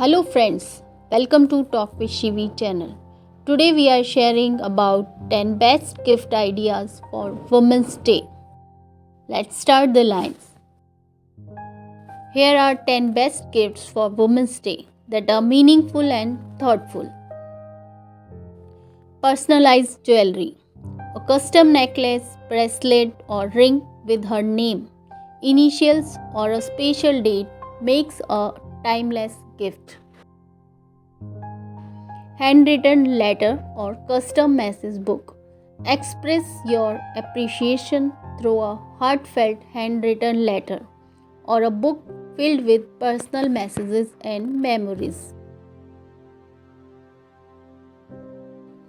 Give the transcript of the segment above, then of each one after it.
Hello friends, welcome to Talk with Shivi channel. Today we are sharing about 10 best gift ideas for Women's Day. Let's start the lines. Here are 10 best gifts for Women's Day that are meaningful and thoughtful. Personalized jewelry. A custom necklace, bracelet or ring with her name, initials or a special date makes a timeless gift. Handwritten letter or custom message book. Express your appreciation through a heartfelt handwritten letter or a book filled with personal messages and memories.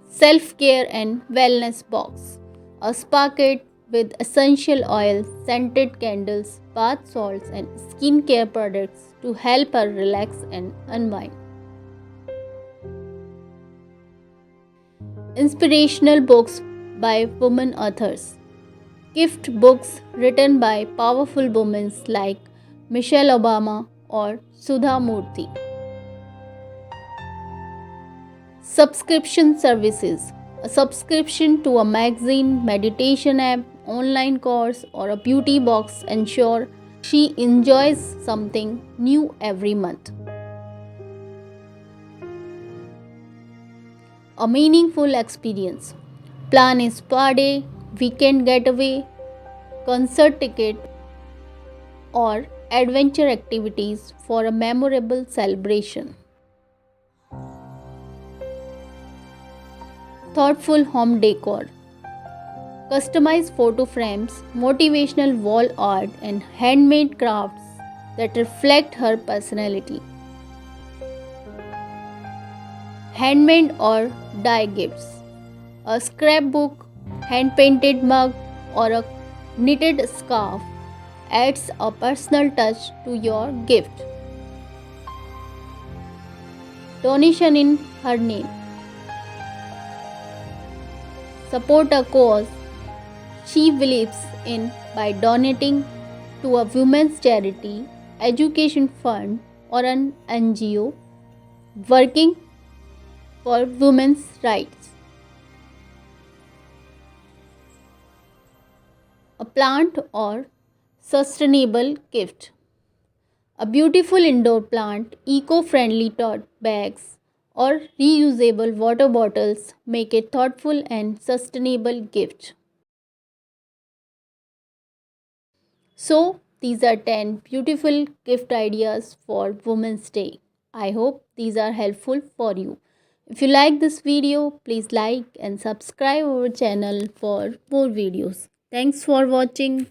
Self care and wellness box. A spa kit with essential oils, scented candles, bath salts, and skincare products to help her relax and unwind. Inspirational books by women authors. Gift books written by powerful women like Michelle Obama or Sudha Murthy. Subscription services. A subscription to a magazine, meditation app, online course, or a beauty box ensure she enjoys something new every month. A meaningful experience. Plan a spa day, weekend getaway, concert ticket, or adventure activities for a memorable celebration. Thoughtful home decor. Customized photo frames, motivational wall art, and handmade crafts that reflect her personality. Handmade or dye gifts. A scrapbook, hand painted mug, or a knitted scarf adds a personal touch to your gift. Donation in her name. Support a cause she believes in by donating to a women's charity, education fund, or an NGO working for women's rights. A plant or sustainable gift. A beautiful indoor plant, eco-friendly tote bags, or reusable water bottles make a thoughtful and sustainable gift. So, these are 10 beautiful gift ideas for Women's Day. I hope these are helpful for you. If you like this video, please like and subscribe our channel for more videos. Thanks for watching.